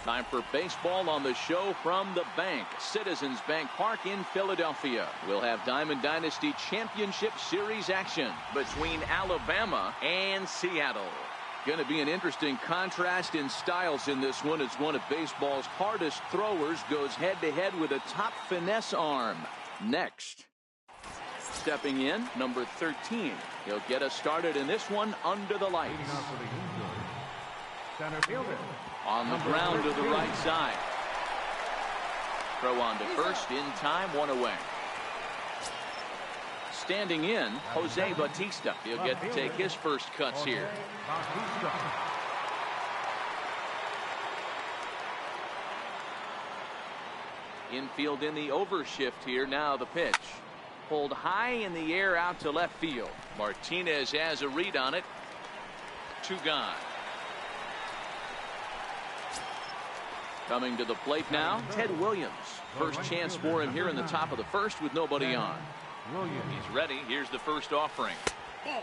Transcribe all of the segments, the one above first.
Time for baseball on the show from the bank. Citizens Bank Park in Philadelphia. We'll have Diamond Dynasty Championship Series action between Alabama and Seattle. Going to be an interesting contrast in styles in this one as one of baseball's hardest throwers goes head-to-head with a top finesse arm. Next. Stepping in, number 13. He'll get us started in this one under the lights. Center fielder. On the ground to the right side. Throw on to first in time, one away. Standing in, Jose Bautista. He'll get to take his first cuts here. Infield in the overshift here. Now the pitch. Pulled high in the air out to left field. Martinez has a read on it. 2 gone. Coming to the plate now, Ted Williams. First chance for him here in the top of the first with nobody on. He's ready. Here's the first offering.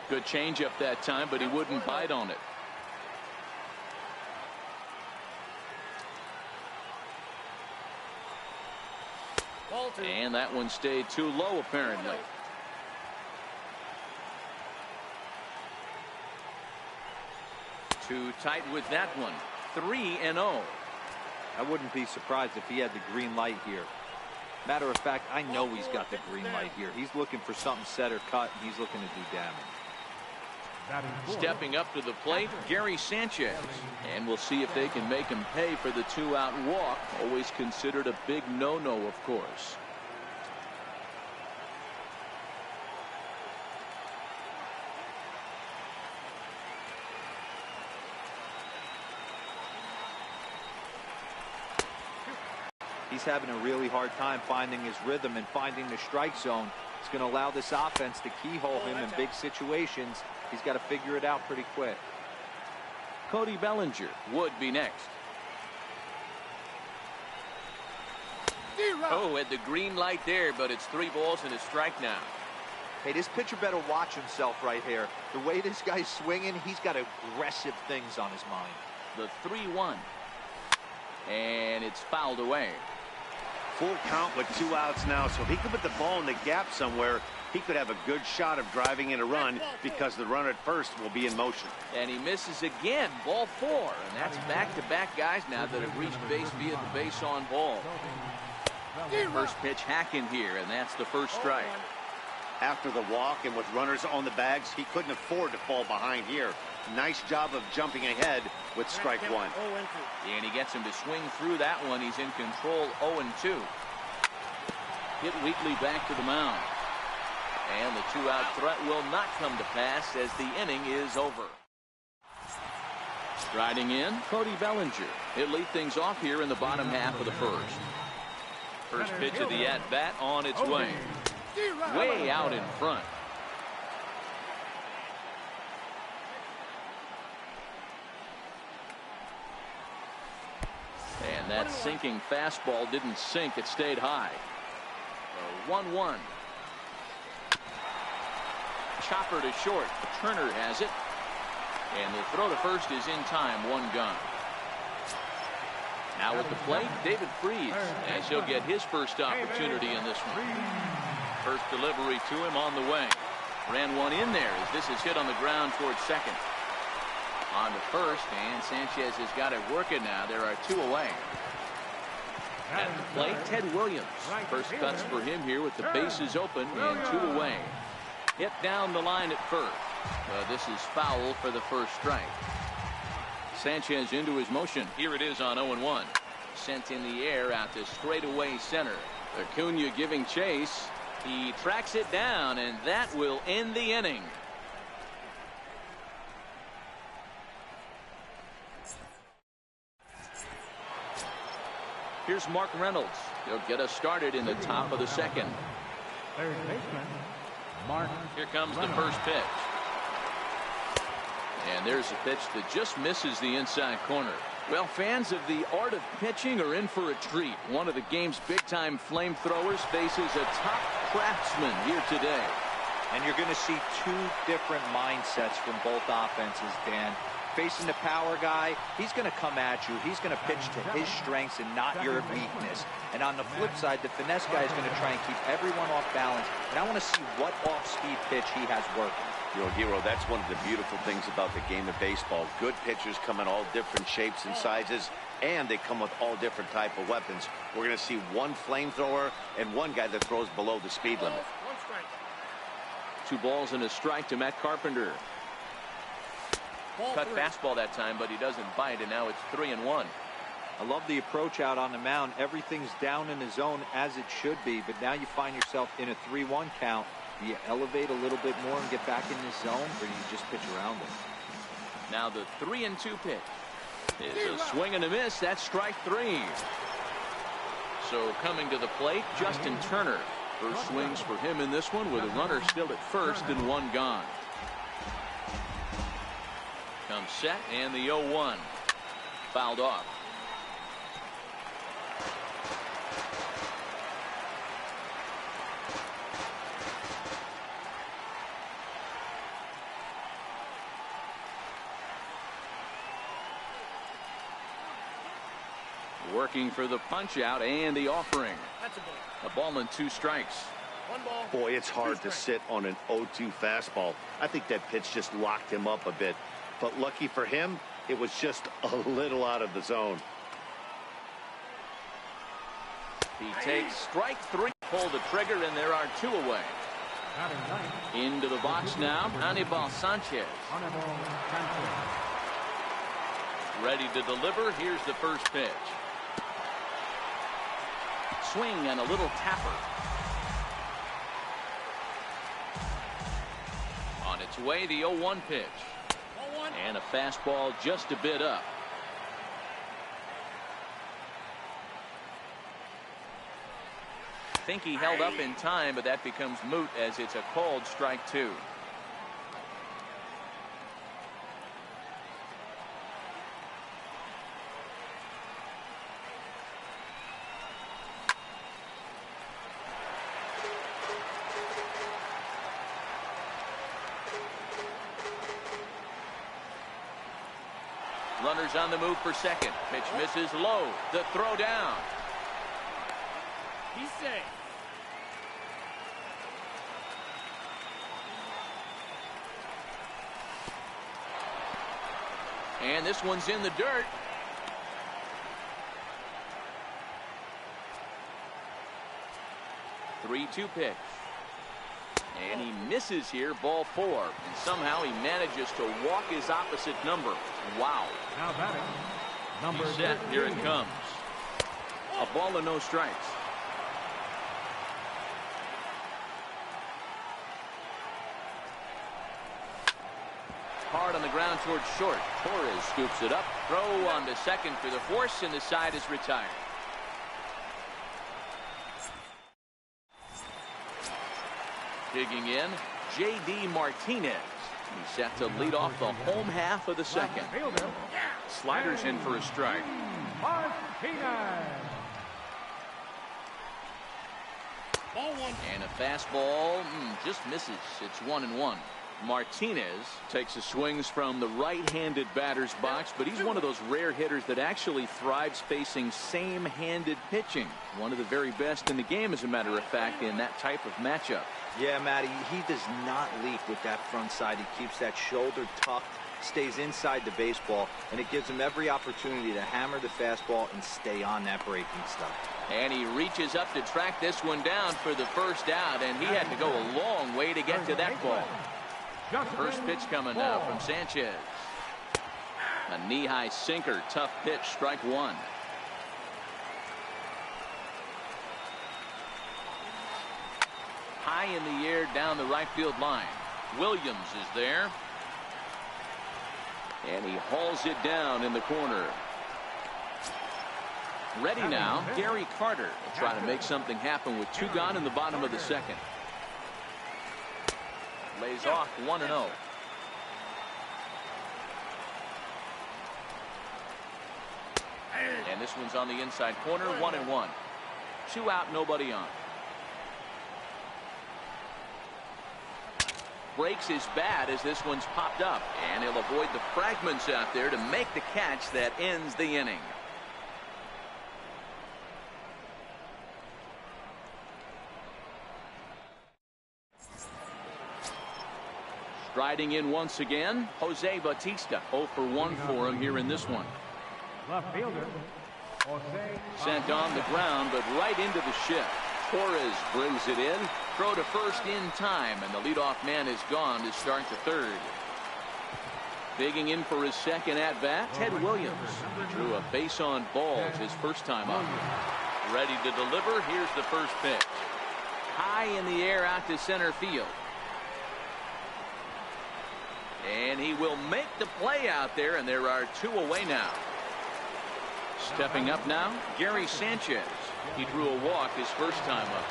Good changeup that time, but he wouldn't bite on it. And that one stayed too low, apparently. Too tight with that one. 3-0. I wouldn't be surprised if he had the green light here. Matter of fact, I know he's got the green light here. He's looking for something set or cut, and he's looking to do damage. Stepping up to the plate, Gary Sanchez. And we'll see if they can make him pay for the 2-out walk. Always considered a big no-no, of course. He's having a really hard time finding his rhythm and finding the strike zone. It's going to allow this offense to keyhole him in big situations. He's got to figure it out pretty quick. Cody Bellinger would be next. Oh, had the green light there, but it's 3 balls and a strike now. Hey, this pitcher better watch himself right here. The way this guy's swinging, he's got aggressive things on his mind. The 3-1. And it's fouled away. Full count with 2 outs now, so if he could put the ball in the gap somewhere, he could have a good shot of driving in a run because the runner at first will be in motion. And he misses again. Ball 4. And that's back-to-back guys now that have reached base via the base on ball. First pitch hacking here, and that's the first strike. After the walk and with runners on the bags, he couldn't afford to fall behind here. Nice job of jumping ahead with strike 1. And he gets him to swing through that one. He's in control. 0-2. Hit weakly back to the mound. And the 2-out threat will not come to pass as the inning is over. Striding in, Cody Bellinger. He'll lead things off here in the bottom half of the first. First pitch of the at-bat on its way. Way out in front. And that sinking fastball didn't sink. It stayed high. 1-1. Chopper to short. Turner has it. And the throw to first is in time. 1 gone. Now at the plate, David Freese, as he'll get his first opportunity in this one. First delivery to him on the way. Ran one in there as this is hit on the ground towards second. On to first, and Sanchez has got it working now. There are 2 away. At the plate, Ted Williams. First cuts for him here with the bases open and 2 away. Hit down the line at first. This is foul for the first strike. Sanchez into his motion. Here it is on 0-1. Sent in the air out to straightaway center. Acuna giving chase. He tracks it down, and that will end the inning. Here's Mark Reynolds. He'll get us started in the top of the second. Third baseman, Mark. Here comes the first pitch. And there's a pitch that just misses the inside corner. Well, fans of the art of pitching are in for a treat. One of the game's big-time flamethrowers faces a top craftsman here today. And you're going to see 2 different mindsets from both offenses, Dan. facing the power guy, he's going to come at you. He's going to pitch to his strengths and not your weakness. And on the flip side, the finesse guy is going to try and keep everyone off balance. And I want to see what off-speed pitch he has working. You know, Hero, that's one of the beautiful things about the game of baseball. Good pitchers come in all different shapes and sizes, and they come with all different type of weapons. We're going to see one flamethrower and one guy that throws below the speed limit. 2 balls and a strike to Matt Carpenter. Cut fastball that time, but he doesn't bite, and now it's 3-1. I love the approach out on the mound. Everything's down in the zone as it should be, but now you find yourself in a 3-1 count. Do you elevate a little bit more and get back in this zone, or do you just pitch around it? Now the 3-2 pitch is a swing and a miss. That's strike 3. So coming to the plate, Justin Turner. First swings for him in this one with a runner still at first and 1 gone. Comes set and the 0-1. Fouled off. Working for the punch out and the offering. A ball and 2 strikes. 1 ball. Boy, it's hard to sit on an 0-2 fastball. I think that pitch just locked him up a bit. But lucky for him, it was just a little out of the zone. He takes strike 3. Pull the trigger, and there are 2 away. Into the box now, Anibal Sanchez. Ready to deliver. Here's the first pitch. Swing and a little tapper. On its way, the 0-1 pitch. And a fastball just a bit up. I think he held up in time, but that becomes moot as it's a called strike 2. Runners on the move for second. Pitch misses low. The throw down. He's safe. And this one's in the dirt. Three-2 pitch. And he misses here, ball 4. And somehow he manages to walk his opposite number. Wow. Now batting, number He's set. Here it comes. A ball and no strikes. Hard on the ground towards short. Torres scoops it up. Throw on to second for the force, and the side is retired. Digging in, J.D. Martinez. He's set to lead off the home half of the second. Sliders in for a strike. Martinez. And a fastball just misses. It's 1-1. Martinez takes his swings from the right-handed batter's box, but he's one of those rare hitters that actually thrives facing same-handed pitching. One of the very best in the game, as a matter of fact, in that type of matchup. Yeah, Matty, he does not leap with that front side. He keeps that shoulder tucked, stays inside the baseball, and it gives him every opportunity to hammer the fastball and stay on that breaking stuff. And he reaches up to track this one down for the first out, and he had to go a long way to get to that ball. First pitch coming now from Sanchez. A knee-high sinker, tough pitch, strike 1. High in the air down the right field line. Williams is there. And he hauls it down in the corner. Ready now, Gary Carter will try to make something happen with 2 gone in the bottom of the second. Lays off 1-0. And this one's on the inside corner, 1-1. 2 out, nobody on. breaks his bat as this one's popped up. And he'll avoid the fragments out there to make the catch that ends the inning. Striding in once again, Jose Bautista. 0 for 1 for him here in this one. Left fielder, Jose. Sent on the ground, but right into the shift. Torres brings it in. Throw to first in time, and the leadoff man is gone to start the third. Digging in for his second at-bat, Ted Williams. He drew a base on balls his first time up. Ready to deliver. Here's the first pitch. High in the air out to center field. And he will make the play out there, and there are 2 away now. Stepping up now, Gary Sanchez. He drew a walk his first time up.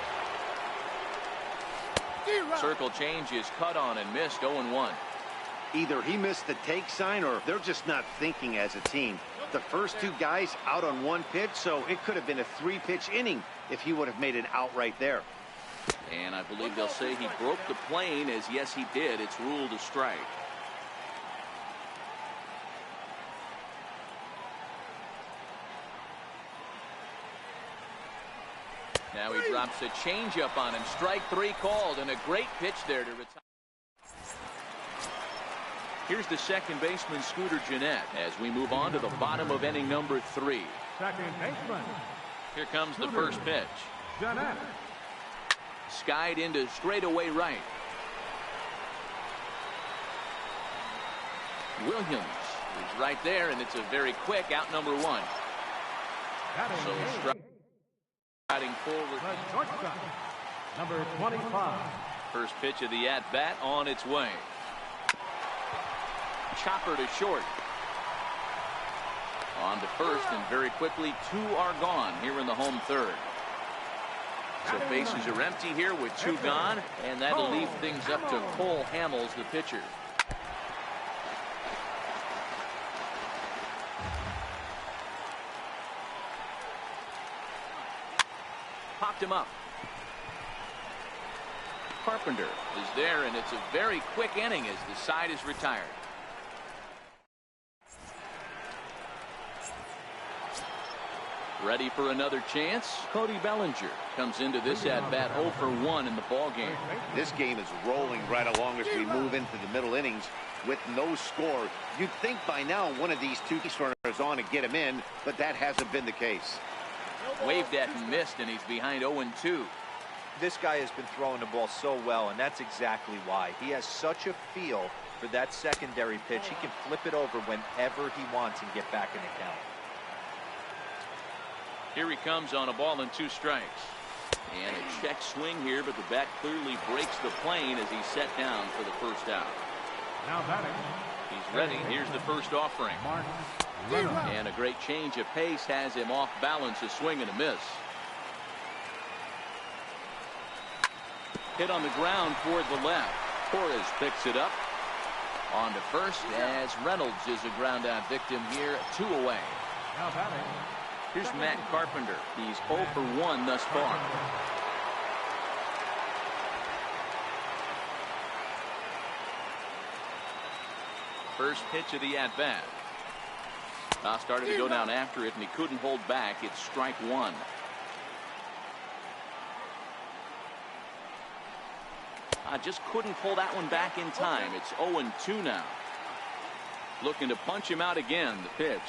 Circle change is cut on and missed. 0-1. Either he missed the take sign or they're just not thinking as a team. The first 2 guys out on 1 pitch, so it could have been a 3-pitch inning if he would have made an out right there. And I believe they'll say he broke the plane, as yes he did. It's ruled a strike. Now he drops a changeup on him. Strike 3 called, and a great pitch there to retire. Here's the second baseman, Scooter Gennett, as we move on to the bottom of inning number 3. Second baseman, Here comes the first pitch. Gennett. Skied into straightaway right. Williams is right there, and it's a very quick out number 1. So strike. Riding forward. The shortstop, number 25. First pitch of the at-bat on its way. Chopper to short. On to first, and very quickly 2 are gone here in the home third. So bases are empty here with 2 gone, and that'll leave things up to Cole Hamels, the pitcher. Popped him up. Carpenter is there, and it's a very quick inning as the side is retired. Ready for another chance? Cody Bellinger comes into this at-bat 0 for 1 in the ball game. This game is rolling right along as we move into the middle innings with no score. You'd think by now one of these 2 runners on to get him in, but that hasn't been the case. Waved at and missed, and he's behind 0-2. This guy has been throwing the ball so well, and that's exactly why. He has such a feel for that secondary pitch. He can flip it over whenever he wants and get back in the count. Here he comes on a ball and 2 strikes. And a check swing here, but the bat clearly breaks the plane as he's set down for the first out. Now batting. He's ready. Here's the first offering. And a great change of pace has him off balance. A swing and a miss. Hit on the ground toward the left. Torres picks it up. On to first as Reynolds is a ground out victim here. 2 away. Now batting. Here's Matt Carpenter. He's 0 for 1 thus far. First pitch of the at-bat. Started to go down after it, and he couldn't hold back. It's strike 1. Just couldn't pull that one back in time. It's 0-2 now. Looking to punch him out again. The pitch.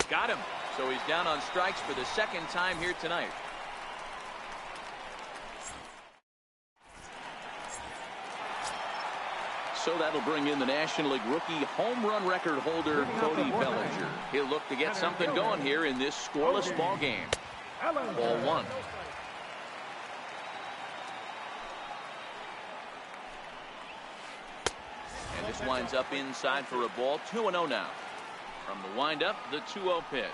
Got him. So he's down on strikes for the second time here tonight. So that'll bring in the National League rookie home run record holder, Cody Bellinger. He'll look to get something going here in this scoreless ball game. Ball 1. And this winds up inside for a ball. 2-0 now. From the windup, the 2-0 pitch.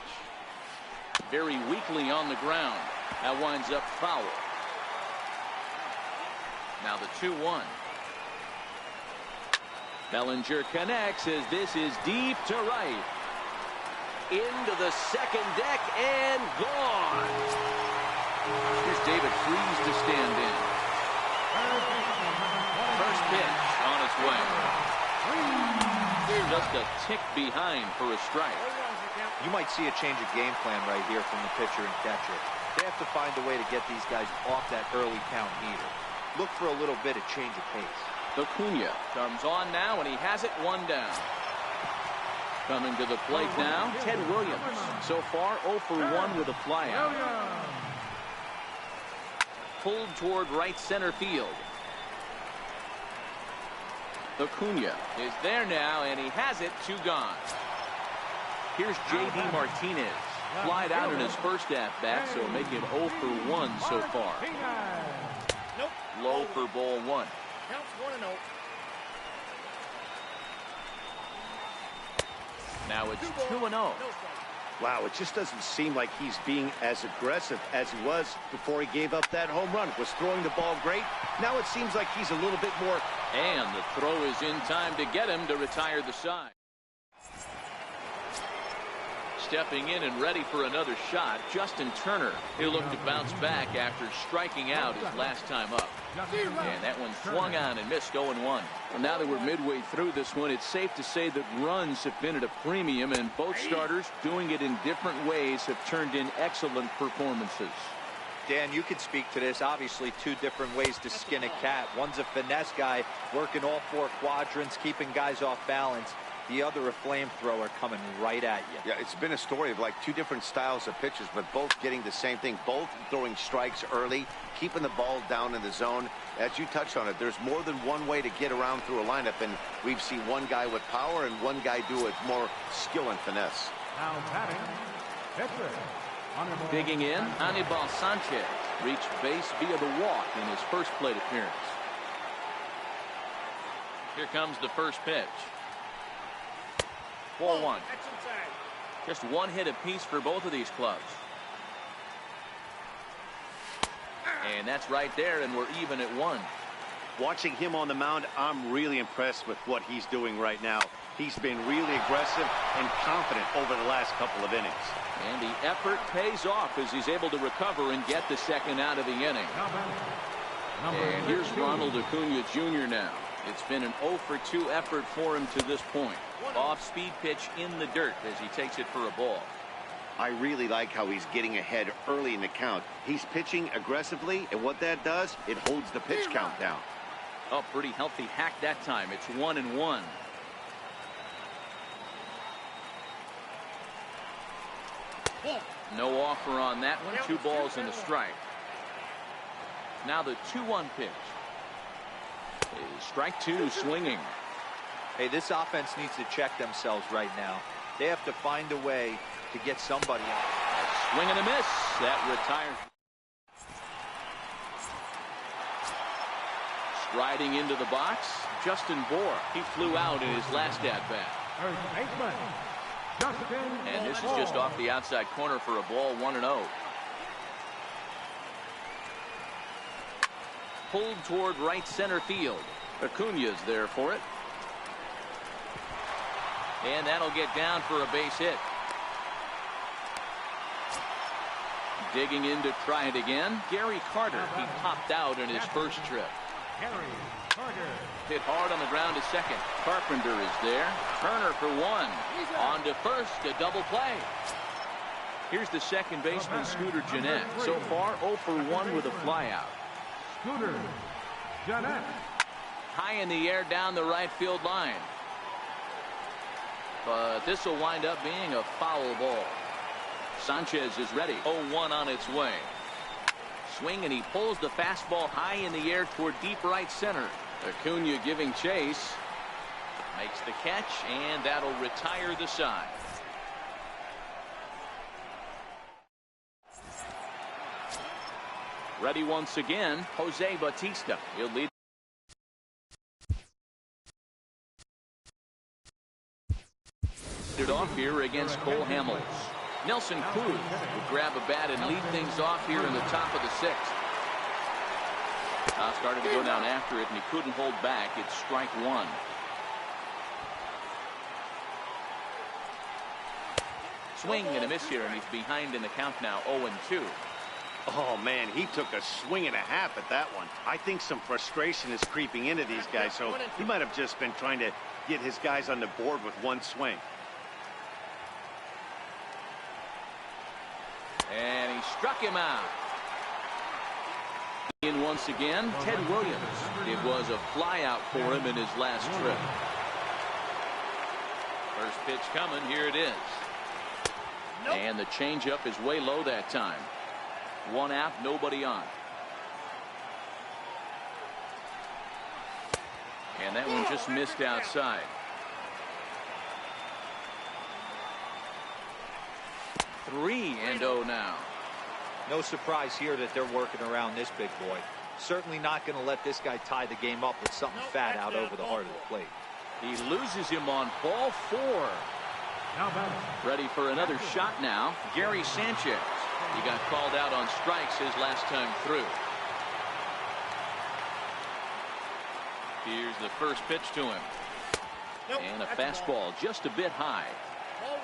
Very weakly on the ground. That winds up foul. Now the 2-1. Bellinger connects as this is deep to right. Into the second deck and gone. Here's David Freese to stand in. First pitch on its way. Just a tick behind for a strike. You might see a change of game plan right here from the pitcher and catcher. They have to find a way to get these guys off that early count meter. Look for a little bit of change of pace. Acuna comes on now, and he has it 1 down. Coming to the plate now, Ted Williams. So far, 0 for 1 with a flyout. Pulled toward right center field. Acuna is there now, and he has it, 2 gone. Here's J.D. Martinez. Flied out in his first at-bat, so making 0 for 1 so far. Nope. Low for ball 1. Counts 1-0. Now it's 2-0. Wow, it just doesn't seem like he's being as aggressive as he was before he gave up that home run. Was throwing the ball great. Now it seems like he's a little bit more. And the throw is in time to get him to retire the side. Stepping in and ready for another shot, Justin Turner. He'll look to bounce back after striking out his last time up. And that one swung on and missed 0-1. Well, now that we're midway through this one, it's safe to say that runs have been at a premium, and both starters, doing it in different ways, have turned in excellent performances. Dan, you could speak to this. Obviously, 2 different ways to skin a cat. One's a finesse guy working all 4 quadrants, keeping guys off balance. The other, a flamethrower coming right at you. Yeah, it's been a story of like 2 different styles of pitches, but both getting the same thing. Both throwing strikes early, keeping the ball down in the zone. As you touched on it, there's more than one way to get around through a lineup, and we've seen one guy with power and one guy do it more skill and finesse. Now batting, pitcher. Digging in, Anibal Sanchez reached base via the walk in his first plate appearance. Here comes the first pitch. Ball 1. Just 1 hit apiece for both of these clubs. And that's right there, and we're even at 1. Watching him on the mound, I'm really impressed with what he's doing right now. He's been really aggressive and confident over the last couple of innings. And the effort pays off as he's able to recover and get the second out of the inning. And here's Ronald Acuna Jr. now. It's been an 0 for 2 effort for him to this point. Off-speed pitch in the dirt as he takes it for a ball. I really like how he's getting ahead early in the count. He's pitching aggressively, and what that does, it holds the pitch count down. Oh, pretty healthy hack that time. It's 1-1. No offer on that one. 2 balls and a strike. Now the 2-1 pitch. Strike 2 swinging. Hey, this offense needs to check themselves right now. They have to find a way to get somebody out. Swing and a miss. That retires. Striding into the box, Justin Bour. He flew out in his last at-bat. And this is just off the outside corner for a ball, 1-0. Pulled toward right center field. Acuna's there for it. And that'll get down for a base hit. Digging in to try it again, Gary Carter. He popped out in his first trip. Hit hard on the ground to second. Carpenter is there. Turner for 1. On to first, a double play. Here's the second baseman, Scooter Gennett. So far, 0 for 1 with a flyout. Scooter Gennett. High in the air down the right field line. But this will wind up being a foul ball. Sanchez is ready. 0-1 on its way. Swing, and he pulls the fastball high in the air toward deep right center. Acuna giving chase. Makes the catch, and that'll retire the side. Ready once again, Jose Bautista. He'll lead. Off here against Cole Hamels. Nelson Cruz will grab a bat and lead things off here in the top of the 6th. Started to go down after it, and he couldn't hold back. It's strike 1. Swing and a miss here, and he's behind in the count now, 0-2. Oh, man, he took a swing and a half at that one. I think some frustration is creeping into these guys, so he might have just been trying to get his guys on the board with one swing. And he struck him out. In once again, Ted Williams. It was a flyout for him in his last trip. First pitch coming. Here it is. Nope. And the changeup is way low that time. One out, nobody on. And that one just missed outside. 3-0 now. No surprise here that they're working around this big boy. Certainly not going to let this guy tie the game up with something fat out over the heart of the plate. He loses him on ball 4. Ready for another shot now. Gary Sanchez. He got called out on strikes his last time through. Here's the first pitch to him. And a fastball just a bit high.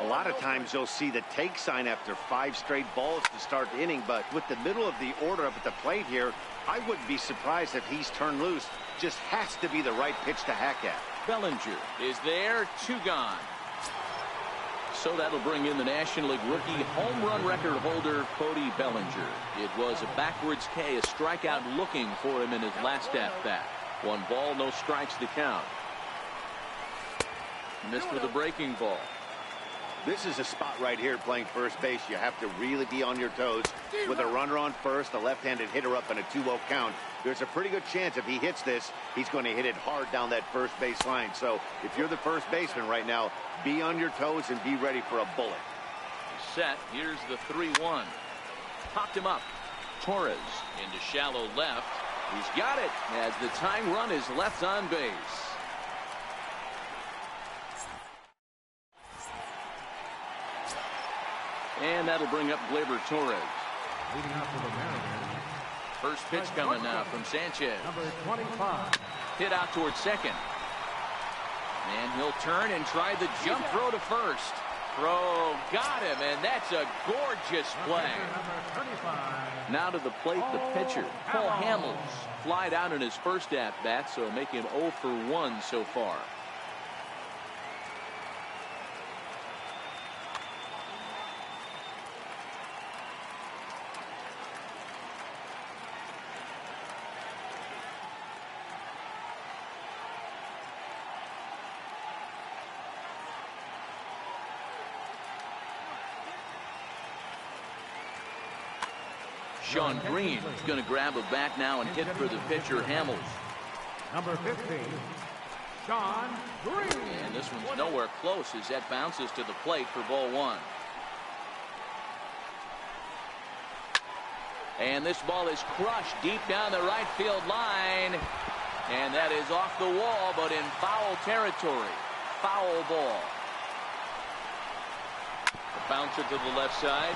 A lot of times you'll see the take sign after 5 straight balls to start the inning, but with the middle of the order up at the plate here, I wouldn't be surprised if he's turned loose. Just has to be the right pitch to hack at. Bellinger is there, 2 gone. So that'll bring in the National League rookie home run record holder, Cody Bellinger. It was a backwards K, a strikeout looking for him in his last at-bat. 1 ball, no strikes to count. Missed with a breaking ball. This is a spot right here playing first base. You have to really be on your toes. With a runner on first, a left-handed hitter up in a 2-0 count, there's a pretty good chance if he hits this, he's going to hit it hard down that first base line. So if you're the first baseman right now, be on your toes and be ready for a bullet. Set. Here's the 3-1. Popped him up. Torres into shallow left. He's got it as the tying run is left on base. And that'll bring up Gleyber Torres. Leading out for the Mariners. First pitch coming now from Sanchez. Number 25. Hit out towards second. And he'll turn and try the jump throw to first. Throw got him, and that's a gorgeous play. Now to the plate, the pitcher, Paul Hamels, flied out in his first at-bat, so make him 0 for 1 so far. Sean Green is going to grab a bat now and hit for the pitcher, Hamels. Number 15, Sean Green. And this one's nowhere close as that bounces to the plate for ball 1. And this ball is crushed deep down the right field line. And that is off the wall, but in foul territory. Foul ball. The bouncer to the left side.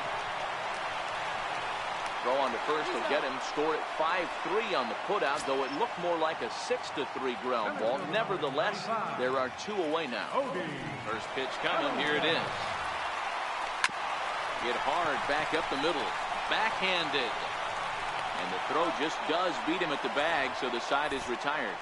Throw on to first will get him. Scored at 5-3 on the putout, though it looked more like a 6-3 ground ball. Nevertheless, there are 2 away now. First pitch coming. Here it is. Hit hard back up the middle. Backhanded. And the throw just does beat him at the bag, so the side is retired.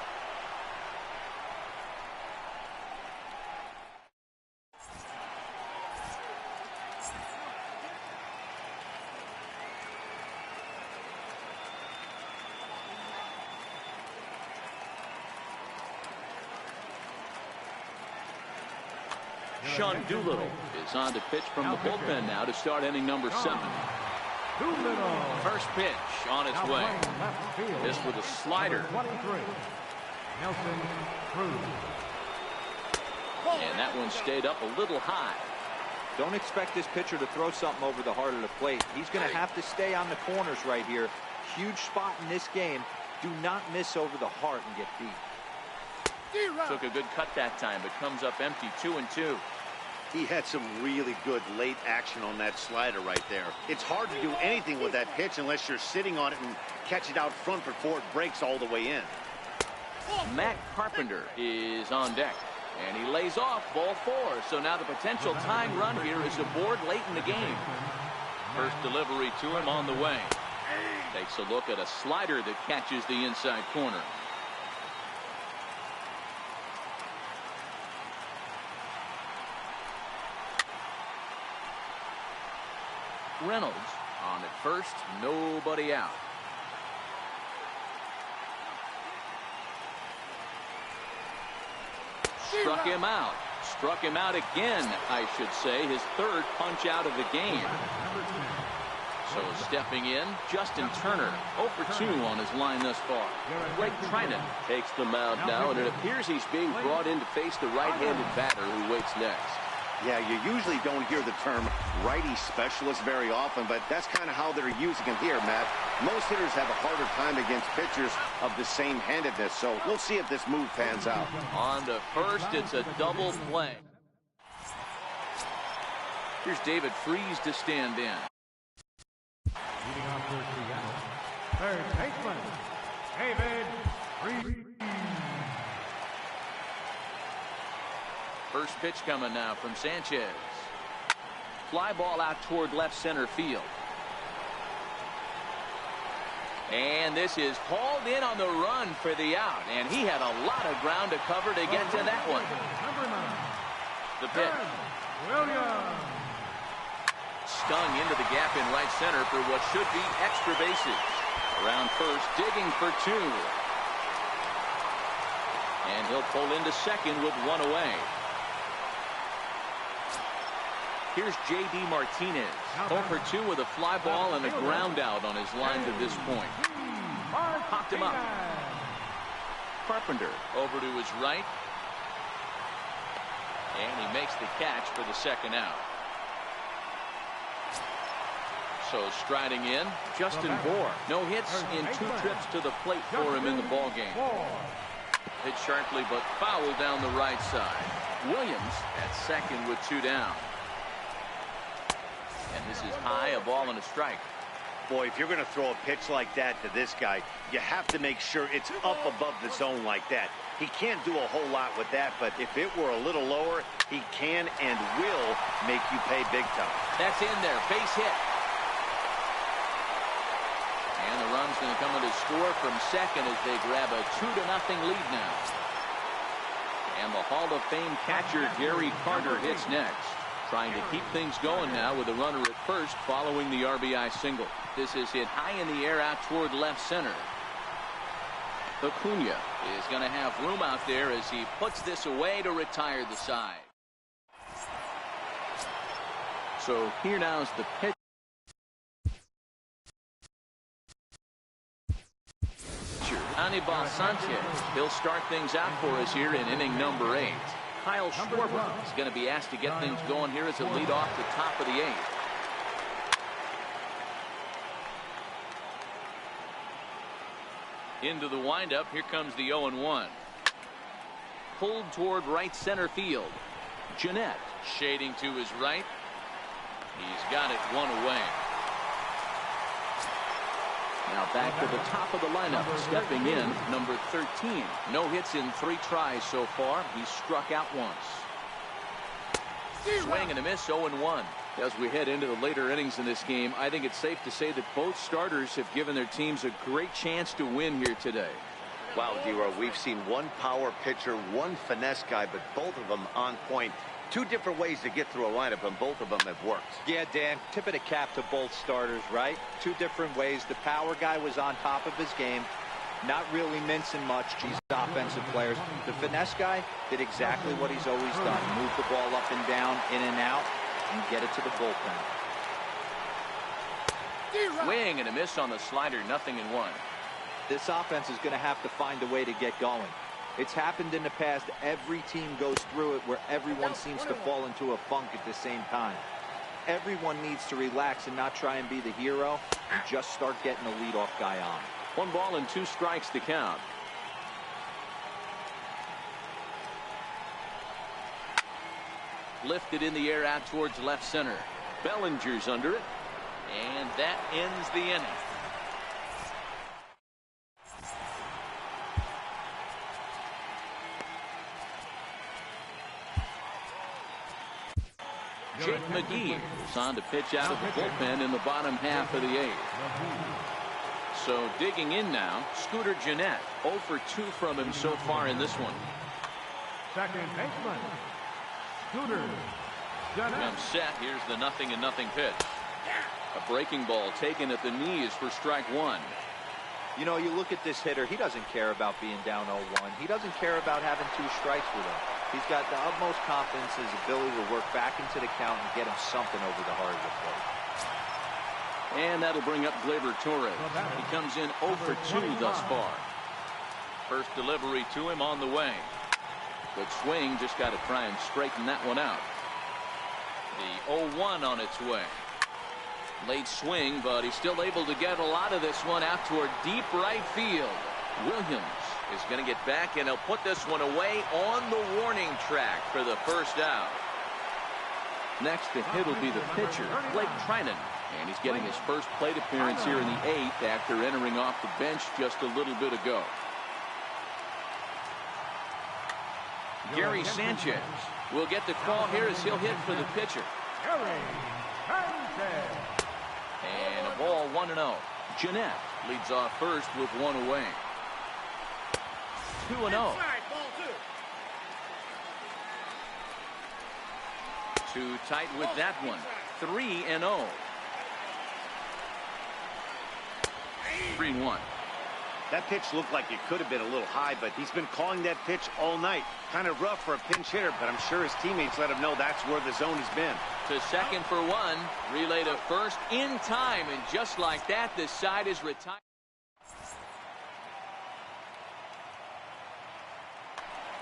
Sean Doolittle is on to pitch from the bullpen now to start inning number 7. First pitch on its way. This with a slider. And that one stayed up a little high. Don't expect this pitcher to throw something over the heart of the plate. He's going to have to stay on the corners right here. Huge spot in this game. Do not miss over the heart and get beat. Took a good cut that time, but comes up empty. 2-2. He had some really good late action on that slider right there. It's hard to do anything with that pitch unless you're sitting on it and catch it out front before it breaks all the way in. Matt Carpenter is on deck, and he lays off ball 4. So now the potential tying run here is aboard late in the game. First delivery to him on the way. Takes a look at a slider that catches the inside corner. Reynolds on at first, nobody out. Struck him out. Struck him out again, I should say. His third punch out of the game. So stepping in, Justin Turner, 0 for 2 on his line thus far. Greg Trinan takes the mound now, and it appears he's being brought in to face the right-handed batter who waits next. Yeah, you usually don't hear the term righty specialist very often, but that's kind of how they're using him here, Matt. Most hitters have a harder time against pitchers of the same handedness, so we'll see if this move pans out. On to first, it's a double play. Here's David Freese to stand in. Leading off for Seattle, third baseman, David Freese. First pitch coming now from Sanchez. Fly ball out toward left center field. And this is hauled in on the run for the out. And he had a lot of ground to cover to get to that one. The pitch. Williams. Stung into the gap in right center for what should be extra bases. Around first, digging for 2. And he'll pull into second with 1 away. Here's J.D. Martinez, 0 for 2 with a fly ball and a ground out on his line to this point. Popped him up. Carpenter over to his right. And he makes the catch for the second out. So striding in, Justin Bour. No hits in 2 trips to the plate for him in the ballgame. Hit sharply but foul down the right side. Williams at second with 2 down. And this is high, a ball and a strike. Boy, if you're going to throw a pitch like that to this guy, you have to make sure it's up above the zone like that. He can't do a whole lot with that, but if it were a little lower, he can and will make you pay big time. That's in there, base hit. And the run's going to come in to score from second as they grab a 2-0 lead now. And the Hall of Fame catcher Gary Carter hits next. Trying to keep things going now with a runner at first following the RBI single. This is hit high in the air out toward left center. Acuna is going to have room out there as he puts this away to retire the side. So here now is the pitch. Anibal Sanchez. He'll start things out for us here in inning number 8. Kyle Schwarber is going to be asked to get things going here as a lead off the top of the 8th. Into the windup. Here comes the 0-1. Pulled toward right center field. Jeanette shading to his right. He's got it 1 away. Now back to the top of the lineup. Stepping in, number 13. No hits in 3 tries so far. He's struck out once. Swing and a miss, 0-1. As we head into the later innings in this game, I think it's safe to say that both starters have given their teams a great chance to win here today. Wow, D-Row, we've seen one power pitcher, one finesse guy, but both of them on point. 2 different ways to get through a lineup, and both of them have worked. Yeah, Dan, tip of the cap to both starters, right? 2 different ways. The power guy was on top of his game, not really mincing much. These offensive players. The finesse guy did exactly what he's always done. Move the ball up and down, in and out, and get it to the bullpen. Swing and a miss on the slider, 0-1. This offense is going to have to find a way to get going. It's happened in the past. Every team goes through it where everyone seems to fall into a funk at the same time. Everyone needs to relax and not try and be the hero and just start getting the leadoff guy on. 1 ball and 2 strikes to count. Lifted in the air out towards left center. Bellinger's under it. And that ends the inning. Jake McGee is on to pitch out of the bullpen in the bottom half of the 8th. So digging in now, Scooter Gennett. 0 for 2 from him so far in this one. Second baseman, Scooter Gennett. Comes set. Here's the 0-0 pitch. A breaking ball taken at the knees for strike one. You know, you look at this hitter, he doesn't care about being down 0-1. He doesn't care about having 2 strikes with him. He's got the utmost confidence in his ability to work back into the count and get him something over the heart of the plate. And that'll bring up Gleyber Torres. He comes in 0 for 2 thus far. First delivery to him on the way. Good swing, just got to try and straighten that one out. The 0-1 on its way. Late swing, but he's still able to get a lot of this one out toward deep right field. Williams is going to get back, and he'll put this one away on the warning track for the first out. Next to hit will be the pitcher, Blake Trinan. And he's getting his first plate appearance here in the 8th after entering off the bench just a little bit ago. Gary Sanchez will get the call here as he'll hit for the pitcher. Gary Sanchez. And a ball 1-0. Gennett leads off first with 1 away. 2-0. Ball 2. Too tight with that one. 3-0. 3-1. That pitch looked like it could have been a little high, but he's been calling that pitch all night. Kind of rough for a pinch hitter, but I'm sure his teammates let him know that's where the zone has been. To second for 1. Relay to first in time, and just like that, this side is retired.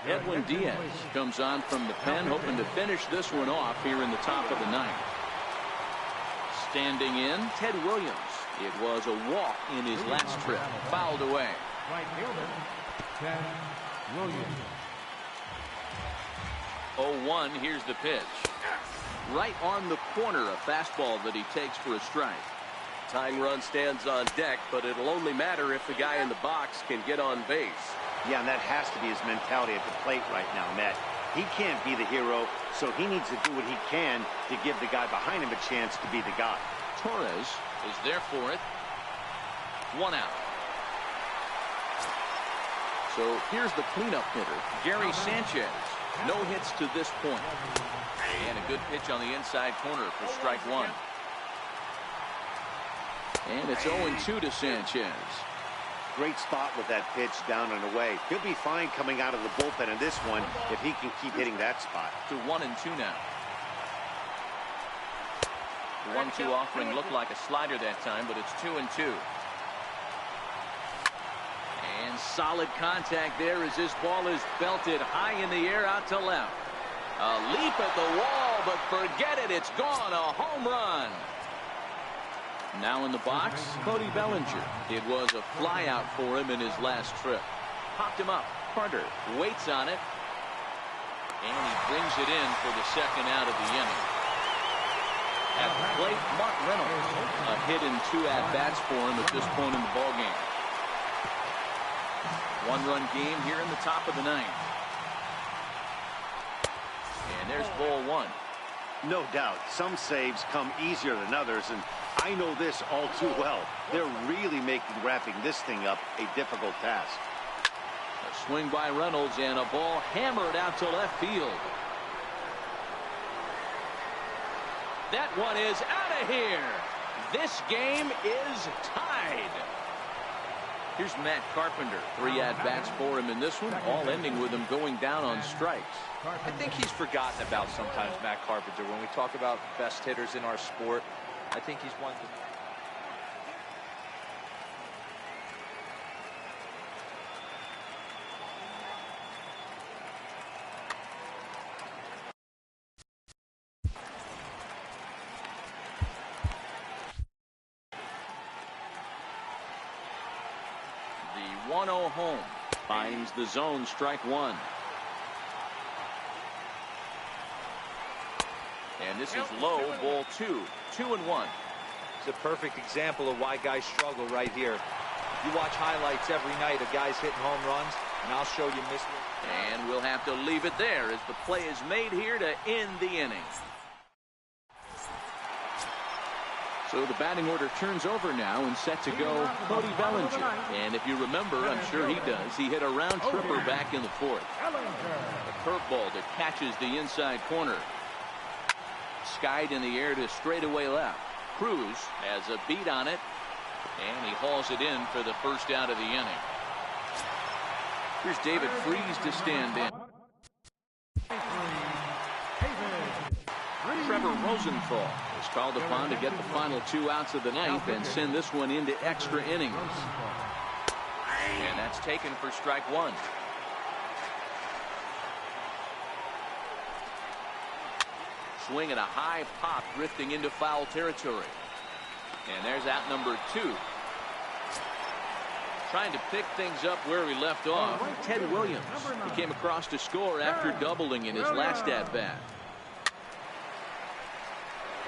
Edwin Diaz comes on from the pen, hoping to finish this one off here in the top of the 9th. Standing in, Ted Williams. It was a walk in his last trip. Fouled away. Right fielder, Ted Williams. 0-1. Here's the pitch. Right on the corner, a fastball that he takes for a strike. Tying run stands on deck, but it'll only matter if the guy in the box can get on base. Yeah, and that has to be his mentality at the plate right now, Matt. He can't be the hero, so he needs to do what he can to give the guy behind him a chance to be the guy. Torres is there for it. 1 out. So here's the cleanup hitter, Gary Sanchez. No hits to this point. And a good pitch on the inside corner for strike 1. And it's 0-2 to Sanchez. Great spot with that pitch down and away. He'll be fine coming out of the bullpen in this one if he can keep hitting that spot. To 1-2 now. The 1-2 offering looked like a slider that time, but it's 2-2. And solid contact there as this ball is belted high in the air out to left. A leap at the wall, but forget it. It's gone. A home run. Now in the box, Cody Bellinger. It was a flyout for him in his last trip. Popped him up. Carter waits on it. And he brings it in for the second out of the inning. At the plate, Mark Reynolds. A hit in 2 at-bats for him at this point in the ballgame. 1-run game here in the top of the 9th. And there's ball 1. No doubt, some saves come easier than others, and I know this all too well. They're really making wrapping this thing up a difficult task. A swing by Reynolds and a ball hammered out to left field. That one is out of here. This game is tied. Here's Matt Carpenter. 3 at-bats for him in this one, all ending with him going down on strikes. I think he's forgotten about sometimes, Matt Carpenter. When we talk about best hitters in our sport, I think he's one. The 1-0 home finds the zone, strike 1. And this is low, ball 2. 2-1. It's a perfect example of why guys struggle right here. You watch highlights every night of guys hitting home runs, and I'll show you miss. And we'll have to leave it there as the play is made here to end the inning. So the batting order turns over now and set to go Cody Bellinger. And if you remember, I'm sure he does, he hit a round tripper back in the fourth. A curveball that catches the inside corner. Skied in the air to straightaway left. Cruz has a beat on it, and he hauls it in for the first out of the inning. Here's David Freese to stand in. Trevor Rosenthal is called upon to get the final 2 outs of the ninth and send this one into extra innings. And that's taken for strike 1. Swing and a high pop drifting into foul territory. And there's out number 2. Trying to pick things up where he left off. Ted Williams. He came across to score after doubling in his last at-bat.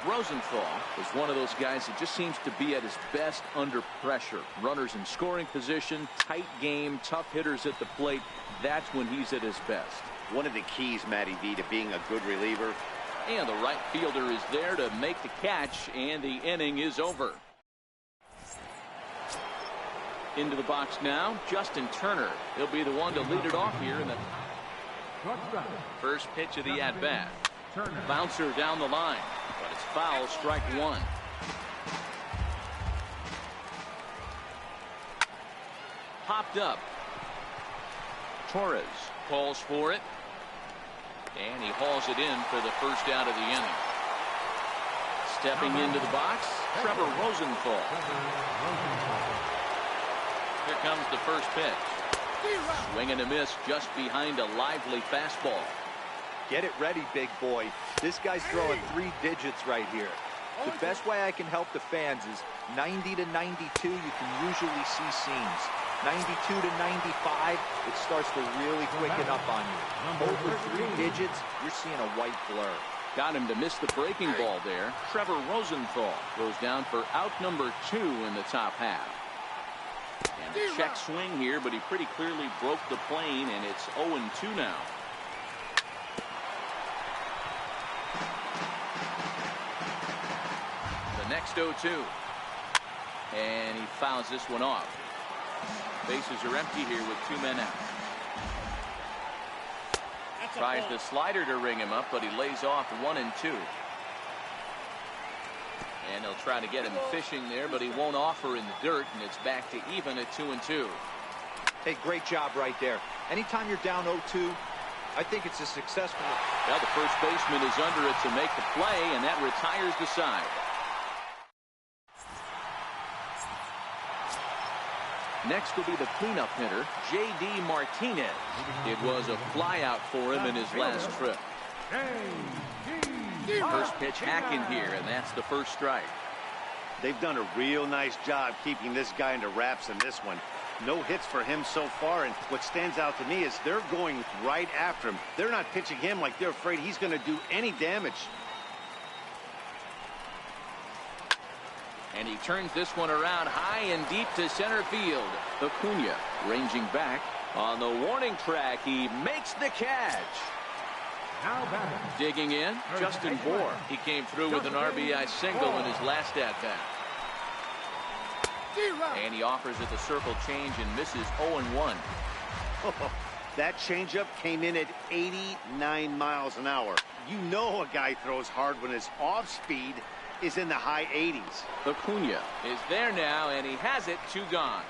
Rosenthal is one of those guys that just seems to be at his best under pressure. Runners in scoring position, tight game, tough hitters at the plate. That's when he's at his best. One of the keys, Matty V, to being a good reliever. And the right fielder is there to make the catch, and the inning is over. Into the box now, Justin Turner. He'll be the one to lead it off here in the first pitch of the at-bat. Bouncer down the line, but it's foul, strike 1. Popped up. Torres calls for it. And he hauls it in for the first out of the inning. Stepping into the box, Trevor Rosenthal. Here comes the first pitch. Swing and a miss just behind a lively fastball. Get it ready, big boy. This guy's throwing 3 digits right here. The best way I can help the fans is 90 to 92, you can usually see seams. 92 to 95, it starts to really quicken up on you. Over 3 digits, you're seeing a white blur. Got him to miss the breaking ball there. Trevor Rosenthal goes down for out number 2 in the top half. And a check swing here, but he pretty clearly broke the plane, and it's 0-2 now. The next 0-2. And he fouls this one off. Bases are empty here with 2 men out. Tries the slider to ring him up, but he lays off 1-2. And he'll try to get him fishing there, but he won't offer in the dirt, and it's back to even at 2-2. Hey, great job right there. Anytime you're down 0-2, I think it's a successful. Well, the first baseman is under it to make the play, and that retires the side. Next will be the cleanup hitter, J.D. Martinez. It was a flyout for him in his last trip. First pitch hacking here, and that's the first strike. They've done a real nice job keeping this guy under wraps in this one. No hits for him so far, and what stands out to me is they're going right after him. They're not pitching him like they're afraid he's going to do any damage. And he turns this one around high and deep to center field. Acuna ranging back on the warning track. He makes the catch. Digging in, Justin Bour. He came through with an RBI single in his last at-bat. And he offers it the circle change and misses 0-1. That changeup came in at 89 miles an hour. You know a guy throws hard when his off-speed is in the high 80s. Acuna is there now, and he has it, 2 gone.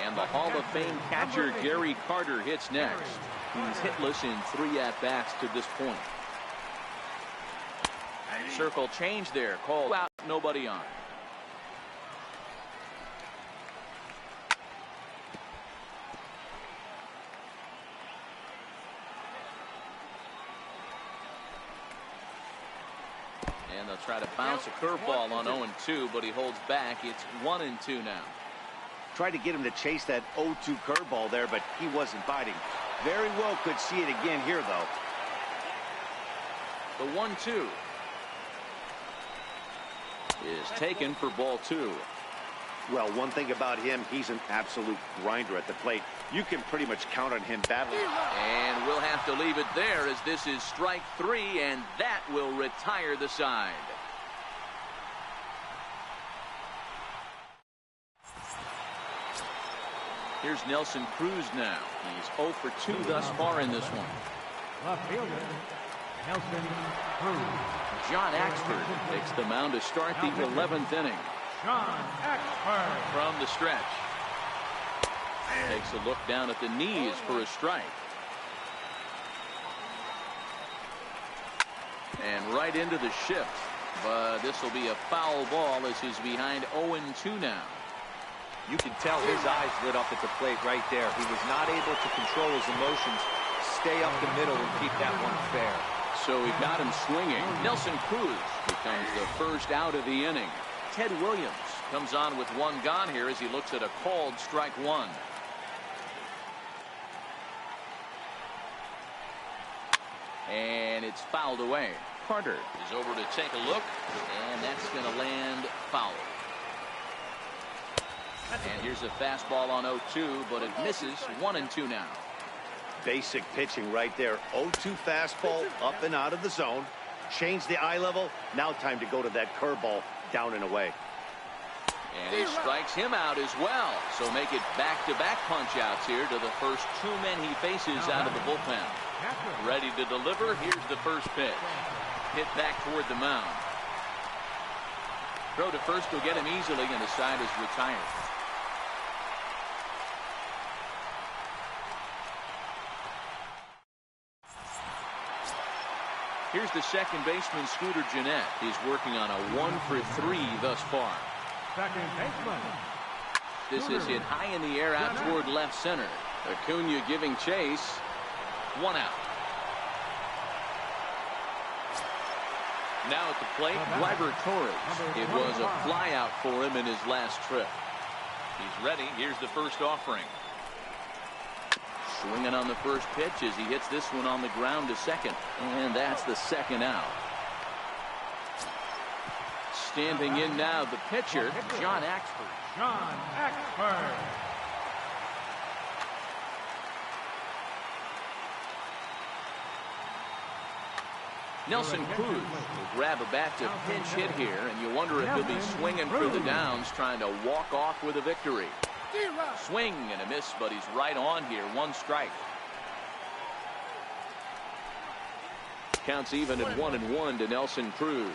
And the Hall of Fame catcher Gary Carter hits next. He's hitless in 3 at-bats to this point. Circle change there, called out, nobody on. And they'll try to bounce a curveball on 0-2, but he holds back. It's 1-2 now. Tried to get him to chase that 0-2 curveball there, but he wasn't biting. Very well could see it again here, though. The 1-2 is taken for ball 2. Well, one thing about him, he's an absolute grinder at the plate. You can pretty much count on him battling. And we'll have to leave it there, as this is strike 3, and that will retire the side. Here's Nelson Cruz now. He's 0 for 2 thus far in this one. Left fielder, Nelson Cruz. John Axford takes the mound to start the 11th inning. John Axford. From the stretch. Takes a look down at the knees for a strike. And right into the shift. But this will be a foul ball as he's behind 0-2 now. You can tell his eyes lit up at the plate right there. He was not able to control his emotions, stay up the middle, and keep that one fair. So he got him swinging. Nelson Cruz becomes the first out of the inning. Ted Williams comes on with one gone here as he looks at a called strike one. And it's fouled away. Carter is over to take a look, and that's going to land foul. And here's a fastball on 0-2, but it misses. 1-2 now. Basic pitching right there. 0-2 fastball up and out of the zone. Change the eye level. Now time to go to that curveball down and away. And he strikes him out as well. So make it back-to-back punch-outs here to the first two men he faces out of the bullpen. Ready to deliver. Here's the first pitch. Hit back toward the mound. Throw to first will get him easily, and the side is retired. Here's the second baseman, Scooter Gennett. He's working on a 1 for 3 thus far. Second baseman. This is hit high in the air out toward left center. Acuna giving chase. 1 out. Now at the plate, Gleyber Torres. It was a fly out for him in his last trip. He's ready. Here's the first offering. Swinging on the first pitch as he hits this one on the ground to second. And that's the second out. Standing in now, the pitcher, John Axford. John Axford. Nelson Cruz will grab a bat to pinch hit here, and you wonder if he'll be swinging for the downs, trying to walk off with a victory. Swing and a miss, but he's right on here. 1 strike. Counts even at 1-1 to Nelson Cruz.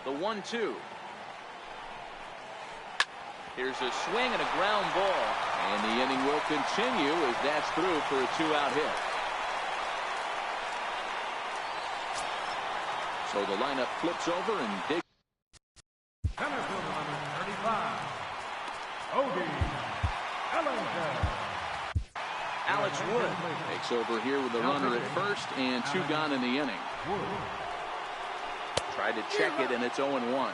The 1-2. Here's a swing and a ground ball, and the inning will continue as that's through for a 2-out hit. So the lineup flips over and digs. Center fielder number 35. Odie Ellinger. Alex Wood takes over here with a runner at first and 2 gone in the inning. Tried to check it, and it's 0-1.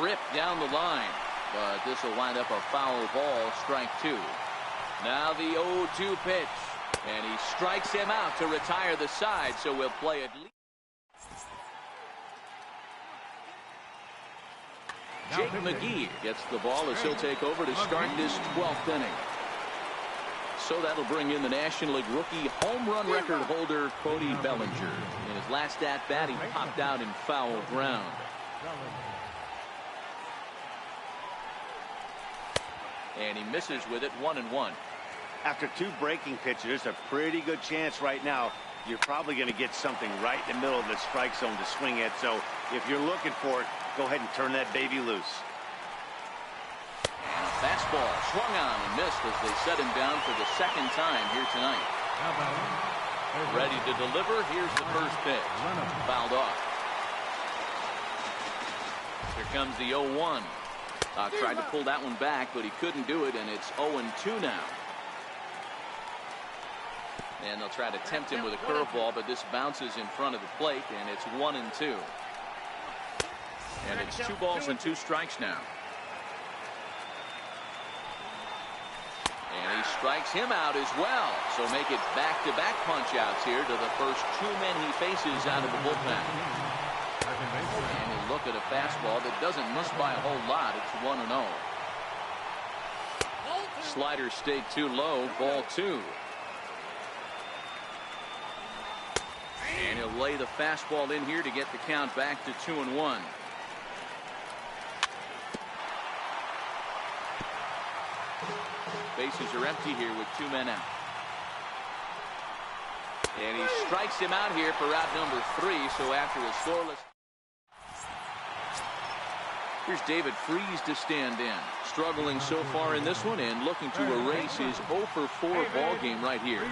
Ripped down the line, but this will wind up a foul ball. Strike 2. Now the 0-2 pitch, and he strikes him out to retire the side, so we'll play at least. Jake McGee gets the ball as he'll take over to start this 12th inning. So that'll bring in the National League rookie home run record holder Cody Bellinger. In his last at bat, he popped out in foul ground. And he misses with it. 1-1. After 2 breaking pitches, there's a pretty good chance right now you're probably going to get something right in the middle of the strike zone to swing at. So if you're looking for it, go ahead and turn that baby loose. And a fastball swung on and missed as they set him down for the second time here tonight. Ready to deliver. Here's the first pitch. Fouled off. Here comes the 0-1. Tried to pull that one back, but he couldn't do it, and it's 0-2 now. And they'll try to tempt him with a curveball, but this bounces in front of the plate, and it's 1-2. And it's 2 balls and 2 strikes now. And he strikes him out as well. So make it back-to-back punch-outs here to the first 2 men he faces out of the bullpen. And you look at a fastball that doesn't miss by a whole lot. It's 1-0. Slider stayed too low. Ball 2. And he'll lay the fastball in here to get the count back to 2-1. Bases are empty here with 2 men out. And he strikes him out here for out number 3. So after a scoreless. Here's David Freese to stand in. Struggling so far in this one and looking to erase his 0 for 4 ball game right here.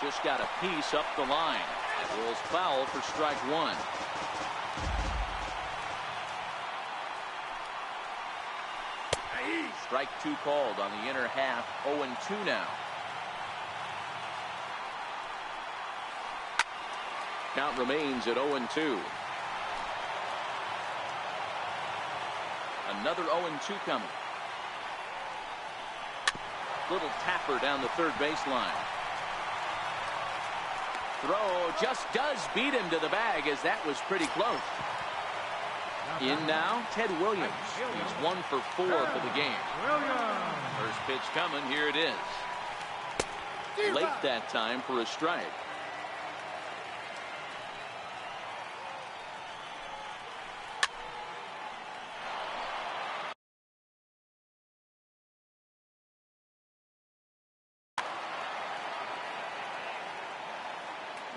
Just got a piece up the line. That rolls foul for strike 1. Strike 2 called on the inner half. 0-2 now. Count remains at 0-2. Another 0-2 coming. Little tapper down the third baseline. Throw just does beat him to the bag, as that was pretty close. In now, Ted Williams. He's 1 for 4 for the game. First pitch coming. Here it is. Late that time for a strike.